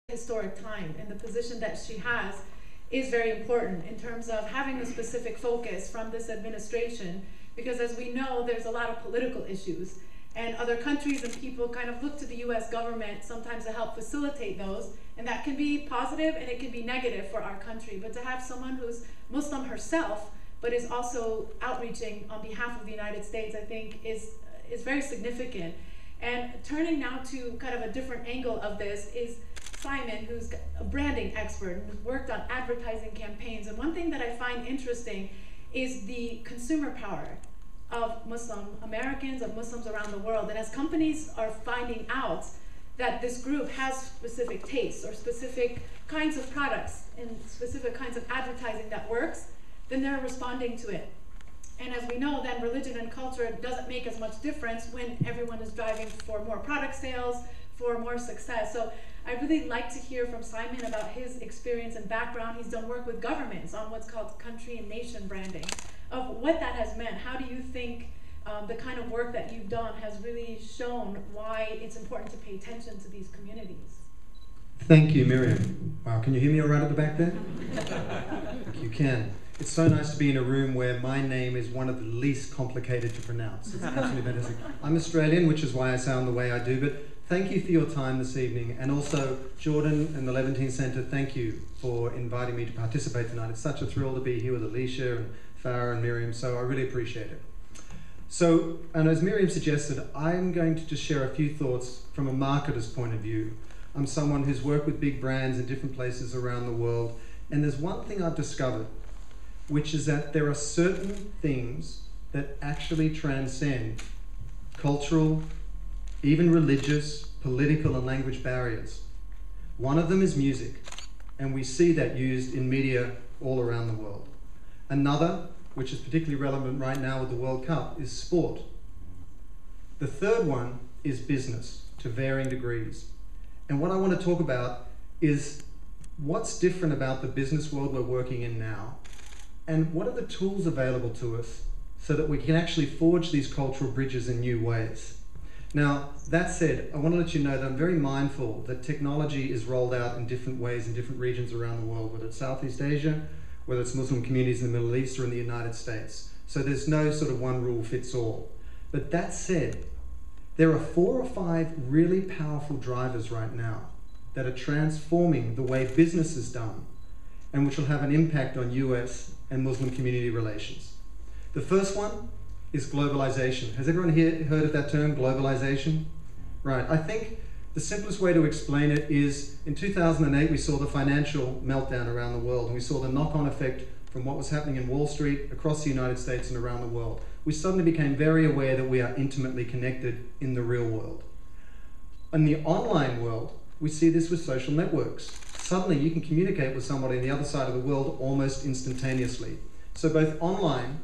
historic time, and the position that she has is very important in terms of having a specific focus from this administration, because as we know, there's a lot of political issues, and other countries and people kind of look to the US government sometimes to help facilitate those, and that can be positive and it can be negative for our country. But to have someone who's Muslim herself, but is also outreaching on behalf of the United States, I think is very significant. And turning now to kind of a different angle of this is Simon, who's a branding expert and who's worked on advertising campaigns. And one thing that I find interesting is the consumer power of Muslim Americans, of Muslims around the world. And as companies are finding out that this group has specific tastes or specific kinds of products and specific kinds of advertising that works, then they're responding to it. And as we know, then religion and culture doesn't make as much difference when everyone is driving for more product sales, for more success. So I'd really like to hear from Simon about his experience and background. He's done work with governments on what's called country and nation branding, of what that has meant. How do you think the kind of work that you've done has really shown why it's important to pay attention to these communities? Thank you, Miriam. Wow, can you hear me all right at the back there? You can. It's so nice to be in a room where my name is one of the least complicated to pronounce. It's absolutely fantastic. I'm Australian, which is why I sound the way I do, but thank you for your time this evening. And also, Jordan and the Levantine Centre, thank you for inviting me to participate tonight. It's such a thrill to be here with Alesa and Farah and Miriam, so I really appreciate it. So, and as Miriam suggested, I'm going to just share a few thoughts from a marketer's point of view. I'm someone who's worked with big brands in different places around the world, and there's one thing I've discovered, which is that there are certain things that actually transcend cultural, even religious, political, and language barriers. One of them is music, and we see that used in media all around the world. Another, which is particularly relevant right now with the World Cup, is sport. The third one is business, to varying degrees. And what I want to talk about is what's different about the business world we're working in now, and what are the tools available to us so that we can actually forge these cultural bridges in new ways. Now, that said, I want to let you know that I'm very mindful that technology is rolled out in different ways in different regions around the world, whether it's Southeast Asia, whether it's Muslim communities in the Middle East or in the United States. So there's no sort of one rule fits all. But that said, there are 4 or 5 really powerful drivers right now that are transforming the way business is done and which will have an impact on US and Muslim community relations. The first one is globalization. Has everyone here heard of that term, globalization? Right, I think the simplest way to explain it is in 2008 we saw the financial meltdown around the world, and we saw the knock-on effect from what was happening in Wall Street, across the United States and around the world. We suddenly became very aware that we are intimately connected in the real world. In the online world, we see this with social networks. Suddenly you can communicate with somebody on the other side of the world almost instantaneously. So both online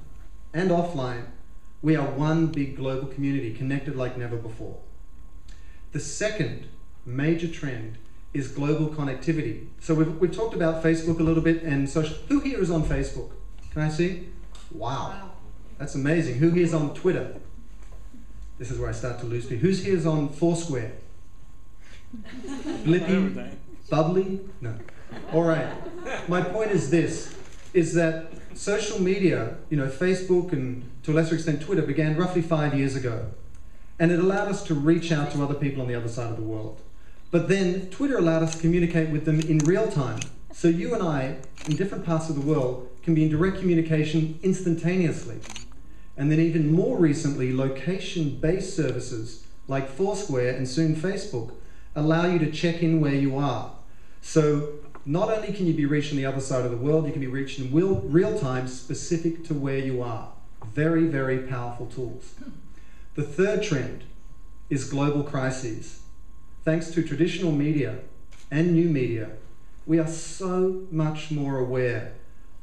and offline, we are one big global community connected like never before. The second major trend is global connectivity. So we've talked about Facebook a little bit and social. Who here is on Facebook? Can I see? Wow. That's amazing. Who here is on Twitter? This is where I start to lose people. Who's here is on Foursquare? Blippy? Bubbly? No. All right. My point is this, is that social media, you know, Facebook and to a lesser extent Twitter began roughly 5 years ago. And it allowed us to reach out to other people on the other side of the world. But then Twitter allowed us to communicate with them in real time. So you and I, in different parts of the world, can be in direct communication instantaneously. And then even more recently, location-based services like Foursquare and soon Facebook allow you to check in where you are. So not only can you be reached on the other side of the world, you can be reached in real time specific to where you are. Very, very powerful tools. The third trend is global crises. Thanks to traditional media and new media, we are so much more aware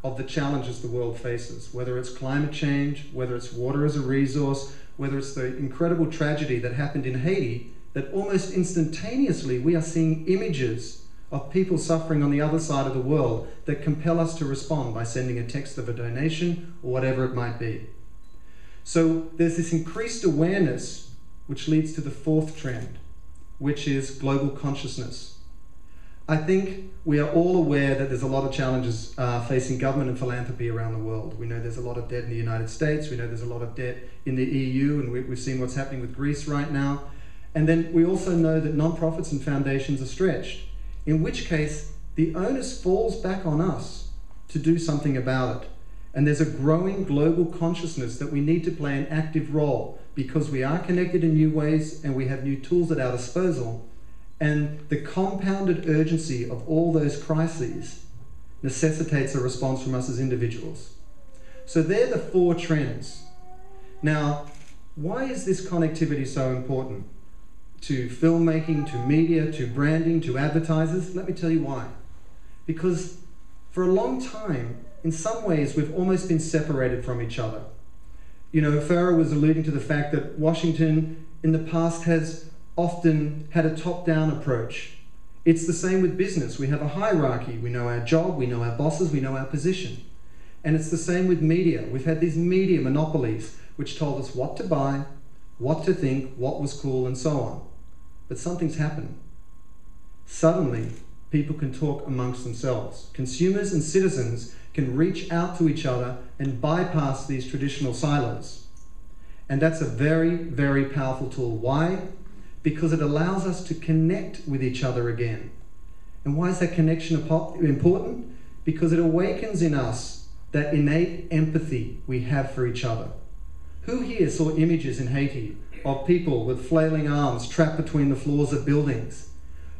of the challenges the world faces, whether it's climate change, whether it's water as a resource, whether it's the incredible tragedy that happened in Haiti, that almost instantaneously we are seeing images of people suffering on the other side of the world that compel us to respond by sending a text of a donation or whatever it might be. So there's this increased awareness which leads to the fourth trend, which is global consciousness. I think we are all aware that there's a lot of challenges facing government and philanthropy around the world. We know there's a lot of debt in the United States. We know there's a lot of debt in the EU, and we've seen what's happening with Greece right now. And then we also know that nonprofits and foundations are stretched, in which case the onus falls back on us to do something about it. And there's a growing global consciousness that we need to play an active role because we are connected in new ways and we have new tools at our disposal. And the compounded urgency of all those crises necessitates a response from us as individuals. So they're the 4 trends. Now, why is this connectivity so important? To filmmaking, to media, to branding, to advertisers? Let me tell you why. Because for a long time, in some ways, we've almost been separated from each other. You know, Farah was alluding to the fact that Washington in the past has often had a top-down approach. It's the same with business. We have a hierarchy. We know our job, we know our bosses, we know our position. And it's the same with media. We've had these media monopolies which told us what to buy, what to think, what was cool, and so on. But something's happened. Suddenly, people can talk amongst themselves. Consumers and citizens can reach out to each other and bypass these traditional silos. And that's a very, very powerful tool. Why? Because it allows us to connect with each other again. And why is that connection important? Because it awakens in us that innate empathy we have for each other. Who here saw images in Haiti of people with flailing arms trapped between the floors of buildings?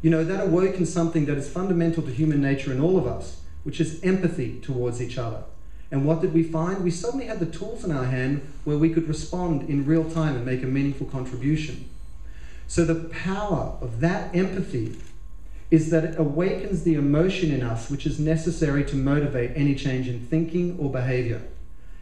You know, that awoken something that is fundamental to human nature in all of us, which is empathy towards each other. And what did we find? We suddenly had the tools in our hand where we could respond in real time and make a meaningful contribution. So the power of that empathy is that it awakens the emotion in us which is necessary to motivate any change in thinking or behavior.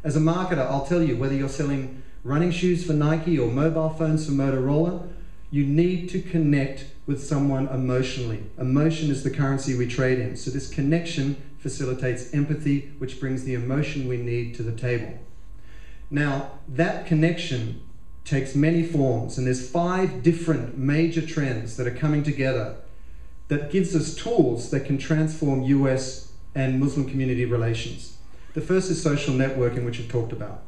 As a marketer, I'll tell you, whether you're selling running shoes for Nike or mobile phones for Motorola, you need to connect with someone emotionally. Emotion is the currency we trade in. So this connection facilitates empathy, which brings the emotion we need to the table. Now, that connection takes many forms, and there's 5 different major trends that are coming together that gives us tools that can transform US and Muslim community relations. The first is social networking, which we've talked about.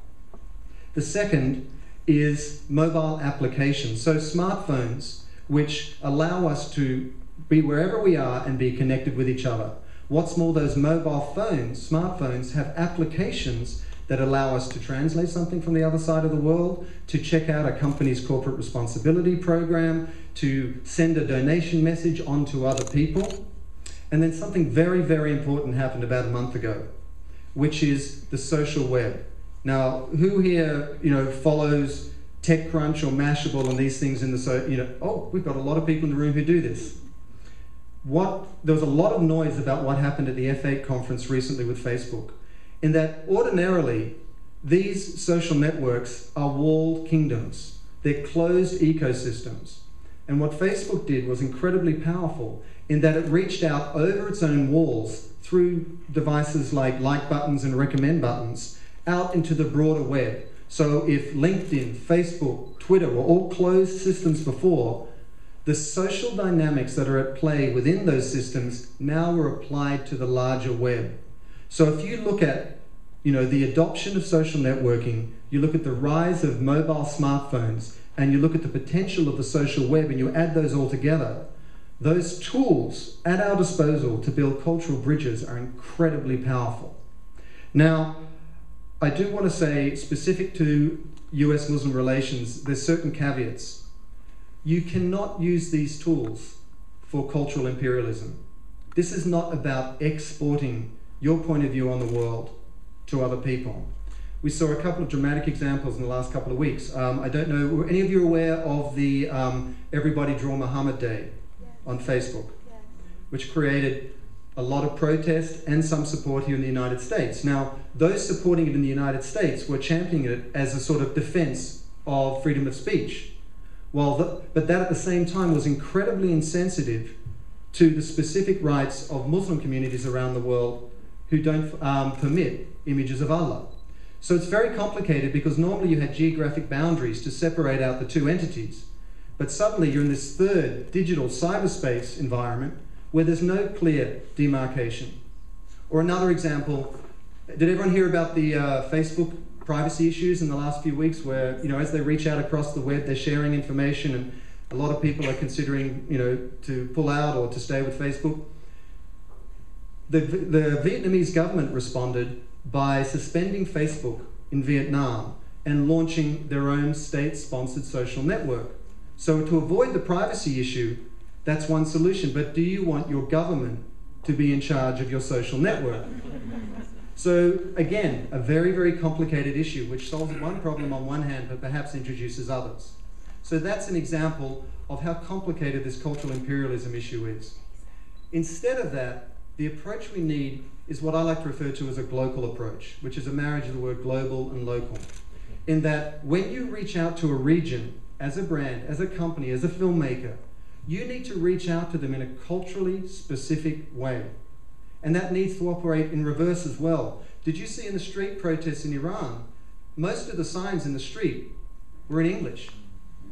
The second is mobile applications, so smartphones, which allow us to be wherever we are and be connected with each other. What's more, those mobile phones, smartphones, have applications that allow us to translate something from the other side of the world, to check out a company's corporate responsibility program, to send a donation message on to other people. And then something very, very important happened about a month ago, which is the social web. Now, who here, follows TechCrunch or Mashable and these things in the we've got a lot of people in the room who do this. There was a lot of noise about what happened at the F8 conference recently with Facebook, in that ordinarily these social networks are walled kingdoms. They're closed ecosystems. And what Facebook did was incredibly powerful in that it reached out over its own walls through devices like buttons and recommend buttons out into the broader web. So if LinkedIn, Facebook, Twitter were all closed systems before, the social dynamics that are at play within those systems now were applied to the larger web. So if you look at the adoption of social networking, you look at the rise of mobile smartphones, and you look at the potential of the social web, and you add those all together, those tools at our disposal to build cultural bridges are incredibly powerful. Now, I do want to say, specific to US Muslim relations, there's certain caveats. You cannot use these tools for cultural imperialism. This is not about exporting your point of view on the world to other people. We saw a couple of dramatic examples in the last couple of weeks. I don't know, were any of you aware of the Everybody Draw Muhammad Day on Facebook, which created a lot of protest and some support here in the United States? Now, those supporting it in the United States were championing it as a sort of defense of freedom of speech. But that at the same time was incredibly insensitive to the specific rights of Muslim communities around the world who don't permit images of Allah. So it's very complicated, because normally you had geographic boundaries to separate out the two entities. But suddenly you're in this third digital cyberspace environment where there's no clear demarcation. Or another example, did everyone hear about the Facebook privacy issues in the last few weeks where, as they reach out across the web, they're sharing information and a lot of people are considering, to pull out or to stay with Facebook? The Vietnamese government responded by suspending Facebook in Vietnam and launching their own state-sponsored social network. So to avoid the privacy issue, that's one solution. But do you want your government to be in charge of your social network? So again, a very, very complicated issue which solves one problem on one hand but perhaps introduces others. So that's an example of how complicated this cultural imperialism issue is. Instead of that, the approach we need is what I like to refer to as a global approach, which is a marriage of the word global and local. In that when you reach out to a region, as a brand, as a company, as a filmmaker, you need to reach out to them in a culturally specific way. And that needs to operate in reverse as well. Did you see in the street protests in Iran, most of the signs in the street were in English?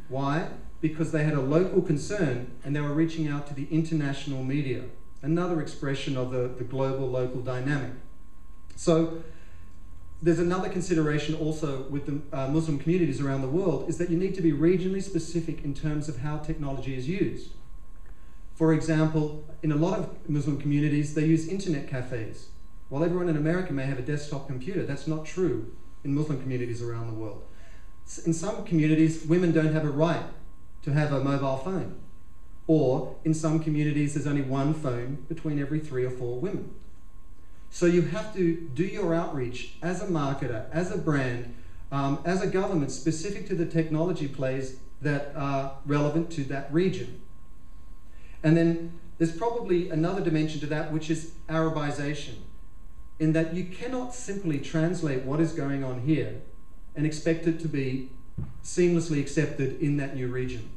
Why? Because they had a local concern and they were reaching out to the international media. Another expression of the global-local dynamic. So there's another consideration also with the Muslim communities around the world, is that you need to be regionally specific in terms of how technology is used. For example, in a lot of Muslim communities, they use internet cafes. While everyone in America may have a desktop computer, that's not true in Muslim communities around the world. In some communities, women don't have a right to have a mobile phone. Or in some communities, there's only one phone between every 3 or 4 women. So you have to do your outreach as a marketer, as a brand, as a government, specific to the technology plays that are relevant to that region. And then there's probably another dimension to that, which is Arabization, in that you cannot simply translate what is going on here and expect it to be seamlessly accepted in that new region.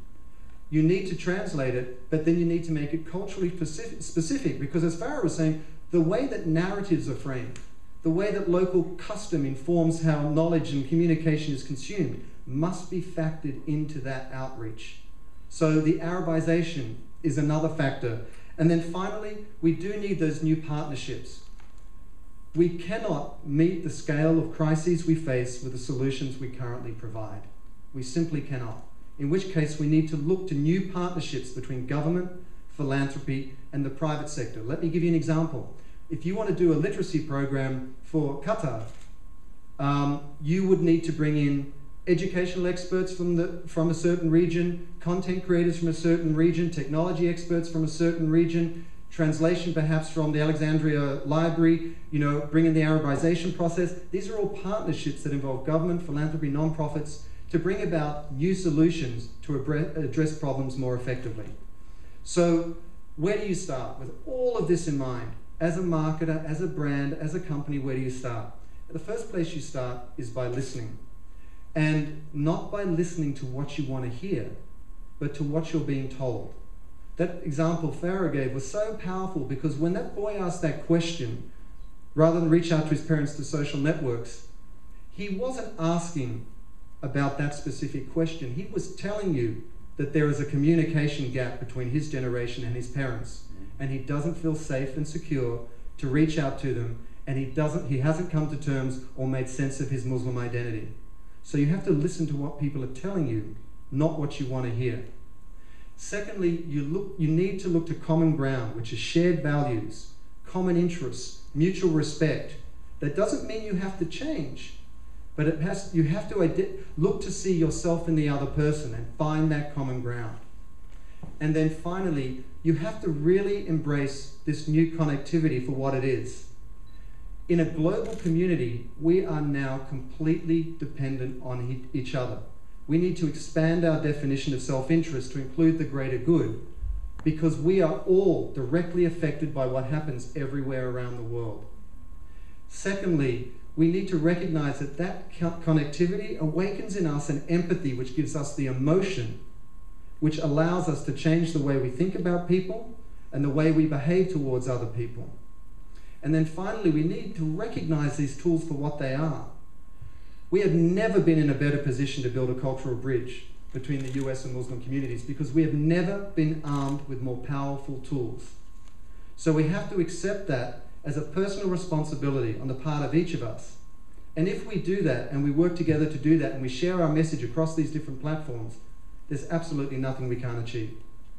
You need to translate it, but then you need to make it culturally specific, because as Farah was saying, the way that narratives are framed, the way that local custom informs how knowledge and communication is consumed, must be factored into that outreach. So the Arabization is another factor. And then finally, we do need those new partnerships. We cannot meet the scale of crises we face with the solutions we currently provide. We simply cannot. In which case, we need to look to new partnerships between government, philanthropy, and the private sector. Let me give you an example. If you want to do a literacy program for Qatar, you would need to bring in educational experts from a certain region, content creators from a certain region, technology experts from a certain region, translation perhaps from the Alexandria Library, bring in the Arabization process. These are all partnerships that involve government, philanthropy, non-profits, to bring about new solutions to address problems more effectively. So where do you start? With all of this in mind, as a marketer, as a brand, as a company, where do you start? The first place you start is by listening. And not by listening to what you want to hear, but to what you're being told. That example Farah gave was so powerful, because when that boy asked that question, rather than reach out to his parents to social networks, he wasn't asking about that specific question. He was telling you that there is a communication gap between his generation and his parents, and he doesn't feel safe and secure to reach out to them, and he hasn't come to terms or made sense of his Muslim identity. So you have to listen to what people are telling you, not what you want to hear. Secondly, you need to look to common ground, which is shared values, common interests, mutual respect. That doesn't mean you have to change, but you have to look to see yourself in the other person and find that common ground. And then finally, you have to really embrace this new connectivity for what it is. In a global community, we are now completely dependent on each other. We need to expand our definition of self-interest to include the greater good, because we are all directly affected by what happens everywhere around the world. Secondly, we need to recognize that connectivity awakens in us an empathy which gives us the emotion, which allows us to change the way we think about people and the way we behave towards other people. And then finally, we need to recognize these tools for what they are. We have never been in a better position to build a cultural bridge between the US and Muslim communities, because we have never been armed with more powerful tools. So we have to accept that as a personal responsibility on the part of each of us. And if we do that, and we work together to do that, and we share our message across these different platforms, there's absolutely nothing we can't achieve.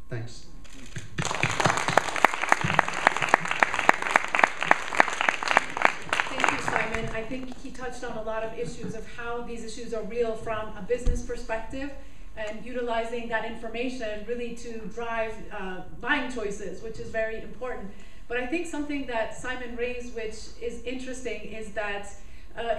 Thanks. Thank you, Simon. I think he touched on a lot of issues of how these issues are real from a business perspective, and utilizing that information really to drive buying choices, which is very important. But I think something that Simon raised, which is interesting, is that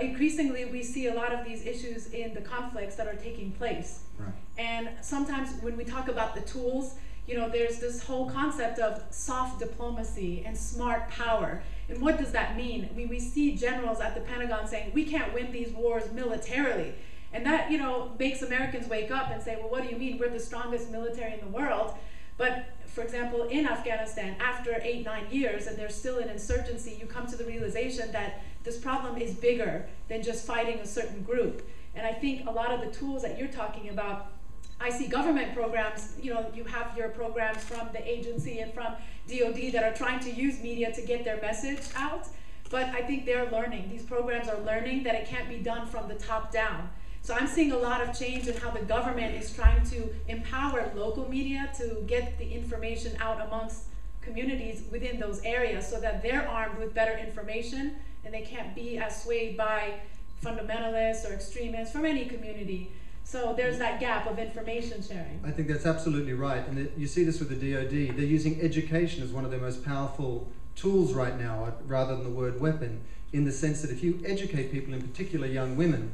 increasingly we see a lot of these issues in the conflicts that are taking place. Right. And sometimes when we talk about the tools, you know, there's this whole concept of soft diplomacy and smart power. And what does that mean? We see generals at the Pentagon saying, we can't win these wars militarily. And that, you know, makes Americans wake up and say, well, what do you mean? We're the strongest military in the world. But, for example, in Afghanistan, after 8-9 years, and there's still an insurgency, you come to the realization that this problem is bigger than just fighting a certain group. And I think a lot of the tools that you're talking about, I see government programs, you know, you have your programs from the agency and from DOD that are trying to use media to get their message out. But I think they're learning, these programs are learning that it can't be done from the top down. So I'm seeing a lot of change in how the government is trying to empower local media to get the information out amongst communities within those areas so that they're armed with better information and they can't be as swayed by fundamentalists or extremists from any community. So there's that gap of information sharing. I think that's absolutely right. And you see this with the DOD. They're using education as one of their most powerful tools right now, rather than the word weapon, in the sense that if you educate people, in particular young women,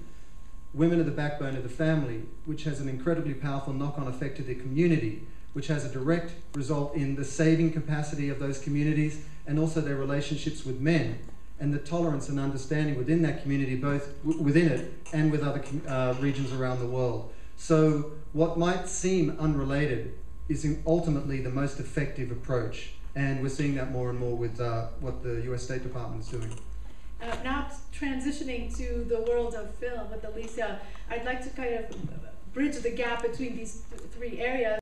women are the backbone of the family, which has an incredibly powerful knock-on effect to the community, which has a direct result in the saving capacity of those communities and also their relationships with men and the tolerance and understanding within that community, both within it and with other regions around the world. So what might seem unrelated is ultimately the most effective approach, and we're seeing that more and more with what the US State Department is doing. Now transitioning to the world of film with Alesa, I'd like to kind of bridge the gap between these three areas.